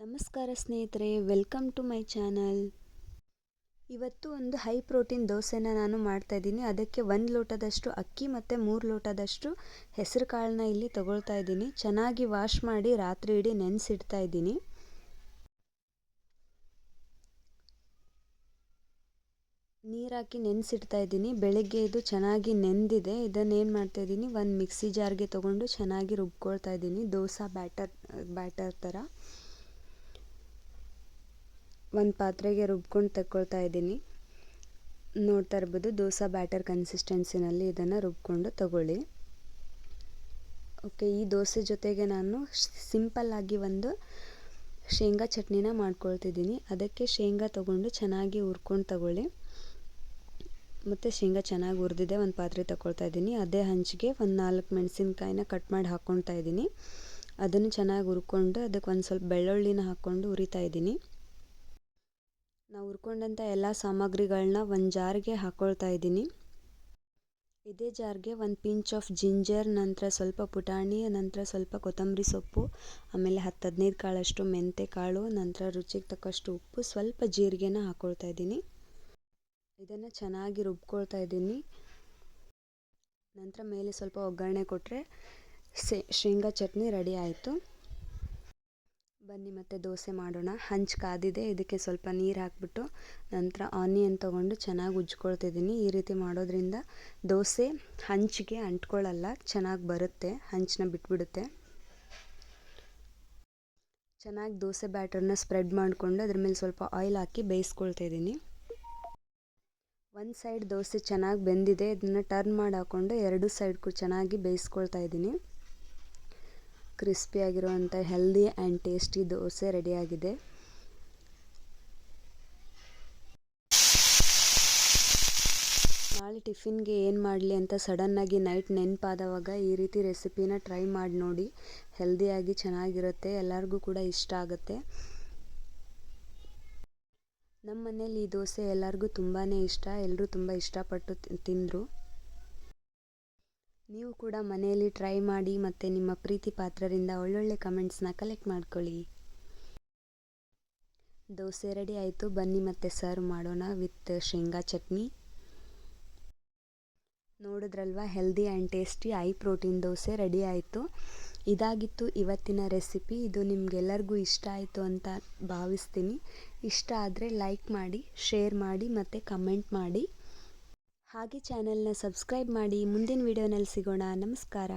ನಮಸ್ಕಾರ ಸ್ನೇಹಿತರೆ, welcome to my channel. ಇವತ್ತು ಒಂದು ಹೈ ಪ್ರೋಟೀನ್ ದೋಸೆನ ನಾನು ಮಾಡ್ತಾ ಇದ್ದೀನಿ. ಅದಕ್ಕೆ 1 ಲೋಟದಷ್ಟು ಅಕ್ಕಿ ಮತ್ತು 3 ಲೋಟದಷ್ಟು ಹೆಸರು ಕಾಳನ್ನ ಇಲ್ಲಿ ತಗೊಳ್ತಾ ಇದ್ದೀನಿ. ಚೆನ್ನಾಗಿ ವಾಶ್ ಮಾಡಿ ರಾತ್ರಿ ಇಡೀ ನೆನೆಸಿಡ್ತಾ ಇದ್ದೀನಿ. ನೀರು ಹಾಕಿ ನೆನೆಸಿಡ್ತಾ ಇದ್ದೀನಿ. ಬೆಳಗ್ಗೆ ಇದು ಚೆನ್ನಾಗಿ ನೆಂದಿದೆ. ಇದನ್ನೇನು ಮಾಡ್ತಾ ಇದ್ದೀನಿ, ಒಂದು ಮಿಕ್ಸಿ ಜಾರ್ಗೆ ತೊಗೊಂಡು ಚೆನ್ನಾಗಿ ರುಬ್ಕೊಳ್ತಾ ಇದ್ದೀನಿ. ದೋಸೆ ಬ್ಯಾಟರ್ ಥರ ಒಂದು ಪಾತ್ರೆಗೆ ರುಬ್ಕೊಂಡು ತಗೊಳ್ತಾ ಇದ್ದೀನಿ. ನೋಡ್ತಾ ಇರ್ಬೋದು, ದೋಸೆ ಬ್ಯಾಟರ್ ಕನ್ಸಿಸ್ಟೆನ್ಸಿನಲ್ಲಿ ಇದನ್ನು ರುಬ್ಕೊಂಡು ತಗೊಳ್ಳಿ. ಓಕೆ, ಈ ದೋಸೆ ಜೊತೆಗೆ ನಾನು ಸಿಂಪಲ್ಲಾಗಿ ಒಂದು ಶೇಂಗಾ ಚಟ್ನಿನ ಮಾಡ್ಕೊಳ್ತಿದ್ದೀನಿ. ಅದಕ್ಕೆ ಶೇಂಗಾ ತೊಗೊಂಡು ಚೆನ್ನಾಗಿ ಹುರ್ಕೊಂಡು ತಗೊಳ್ಳಿ. ಮತ್ತು ಶೇಂಗಾ ಚೆನ್ನಾಗಿ ಹುರಿದಿದೆ, ಒಂದು ಪಾತ್ರೆ ತಗೊಳ್ತಾ ಇದ್ದೀನಿ. ಅದೇ ಹಂಚಿಗೆ ಒಂದು 4 ಮೆಣಸಿನ್ಕಾಯಿನ ಕಟ್ ಮಾಡಿ ಹಾಕ್ಕೊಳ್ತಾ ಇದ್ದೀನಿ. ಅದನ್ನು ಚೆನ್ನಾಗಿ ಹುರ್ಕೊಂಡು ಅದಕ್ಕೆ ಒಂದು ಸ್ವಲ್ಪ ಬೆಳ್ಳುಳ್ಳಿನ ಹಾಕ್ಕೊಂಡು ಹುರಿತಾ ಇದ್ದೀನಿ. ನಾವು ಹುರ್ಕೊಂಡಂಥ ಎಲ್ಲ ಸಾಮಗ್ರಿಗಳನ್ನ ಒಂದು ಜಾರ್ಗೆ ಹಾಕ್ಕೊಳ್ತಾ ಇದ್ದೀನಿ. ಇದೇ ಜಾರ್ಗೆ ಒಂದು ಪಿಂಚ್ ಆಫ್ ಜಿಂಜರ್, ನಂತರ ಸ್ವಲ್ಪ ಪುಟಾಣಿ, ನಂತರ ಸ್ವಲ್ಪ ಕೊತ್ತಂಬರಿ ಸೊಪ್ಪು, ಆಮೇಲೆ 10-15 ಕಾಳಷ್ಟು ಮೆಂತ್ಯ ಕಾಳು, ನಂತರ ರುಚಿಗೆ ತಕ್ಕಷ್ಟು ಉಪ್ಪು, ಸ್ವಲ್ಪ ಜೀರಿಗೆನ ಹಾಕ್ಕೊಳ್ತಾ ಇದ್ದೀನಿ. ಇದನ್ನು ಚೆನ್ನಾಗಿ ರುಬ್ಕೊಳ್ತಾ ಇದ್ದೀನಿ. ನಂತರ ಮೇಲೆ ಸ್ವಲ್ಪ ಒಗ್ಗರಣೆ ಕೊಟ್ಟರೆ ಶೇಂಗಾ ಚಟ್ನಿ ರೆಡಿ ಆಯಿತು. ಬನ್ನಿ ಮತ್ತೆ ದೋಸೆ ಮಾಡೋಣ. ಹಂಚು ಕಾದಿದೆ, ಇದಕ್ಕೆ ಸ್ವಲ್ಪ ನೀರು ಹಾಕ್ಬಿಟ್ಟು ನಂತರ ಆನಿಯನ್ ತೊಗೊಂಡು ಚೆನ್ನಾಗಿ ಉಜ್ಕೊಳ್ತಿದ್ದೀನಿ. ಈ ರೀತಿ ಮಾಡೋದ್ರಿಂದ ದೋಸೆ ಹಂಚಿಗೆ ಅಂಟ್ಕೊಳ್ಳಲ್ಲ, ಚೆನ್ನಾಗಿ ಬರುತ್ತೆ, ಹಂಚನ್ನ ಬಿಟ್ಬಿಡುತ್ತೆ. ಚೆನ್ನಾಗಿ ದೋಸೆ ಬ್ಯಾಟರ್ನ ಸ್ಪ್ರೆಡ್ ಮಾಡಿಕೊಂಡು ಅದ್ರ ಮೇಲೆ ಸ್ವಲ್ಪ ಆಯಿಲ್ ಹಾಕಿ ಬೇಯಿಸ್ಕೊಳ್ತಾ ಇದ್ದೀನಿ. ಒಂದು ಸೈಡ್ ದೋಸೆ ಚೆನ್ನಾಗಿ ಬೆಂದಿದೆ. ಇದನ್ನು ಟರ್ನ್ ಮಾಡಿ ಹಾಕ್ಕೊಂಡು 2 ಸೈಡ್ಗೂ ಚೆನ್ನಾಗಿ ಬೇಯಿಸ್ಕೊಳ್ತಾ ಇದ್ದೀನಿ. ಕ್ರಿಸ್ಪಿಯಾಗಿರುವಂಥ ಹೆಲ್ದಿ ಆ್ಯಂಡ್ ಟೇಸ್ಟಿ ದೋಸೆ ರೆಡಿಯಾಗಿದೆ. ನಾಳೆ ಟಿಫಿನ್ಗೆ ಏನು ಮಾಡಲಿ ಅಂತ ಸಡನ್ನಾಗಿ ನೈಟ್ ನೆನಪಾದವಾಗ ಈ ರೀತಿ ರೆಸಿಪಿನ ಟ್ರೈ ಮಾಡಿ ನೋಡಿ. ಹೆಲ್ದಿಯಾಗಿ ಚೆನ್ನಾಗಿರುತ್ತೆ, ಎಲ್ಲರಿಗೂ ಕೂಡ ಇಷ್ಟ ಆಗುತ್ತೆ. ನಮ್ಮ ಮನೇಲಿ ಈ ದೋಸೆ ಎಲ್ಲರಿಗೂ ತುಂಬಾ ಇಷ್ಟ. ಎಲ್ಲರೂ ತುಂಬ ಇಷ್ಟಪಟ್ಟು ತಿಂದರು. ನೀವು ಕೂಡ ಮನೆಯಲ್ಲಿ ಟ್ರೈ ಮಾಡಿ ಮತ್ತು ನಿಮ್ಮ ಪ್ರೀತಿ ಪಾತ್ರರಿಂದ ಒಳ್ಳೊಳ್ಳೆ ಕಮೆಂಟ್ಸ್ನ ಕಲೆಕ್ಟ್ ಮಾಡ್ಕೊಳ್ಳಿ. ದೋಸೆ ರೆಡಿ ಆಯಿತು. ಬನ್ನಿ ಮತ್ತೆ ಸರ್ವ್ ಮಾಡೋಣ ವಿತ್ ಶೇಂಗಾ ಚಟ್ನಿ. ನೋಡಿದ್ರಲ್ವಾ, healthy and tasty high protein dosa ready ಆಯಿತು. ಇದಾಗಿತ್ತು ಇವತ್ತಿನ ರೆಸಿಪಿ. ಇದು ನಿಮಗೆಲ್ಲರಿಗೂ ಇಷ್ಟ ಆಯಿತು ಅಂತ ಭಾವಿಸ್ತೀನಿ. ಇಷ್ಟ ಆದರೆ ಲೈಕ್ ಮಾಡಿ, ಶೇರ್ ಮಾಡಿ ಮತ್ತು ಕಮೆಂಟ್ ಮಾಡಿ. ಹಾಗೆ ಚಾನಲ್ನ ಸಬ್ಸ್ಕ್ರೈಬ್ ಮಾಡಿ. ಮುಂದಿನ ವಿಡಿಯೋನಲ್ಲಿ ಸಿಗೋಣ. ನಮಸ್ಕಾರ.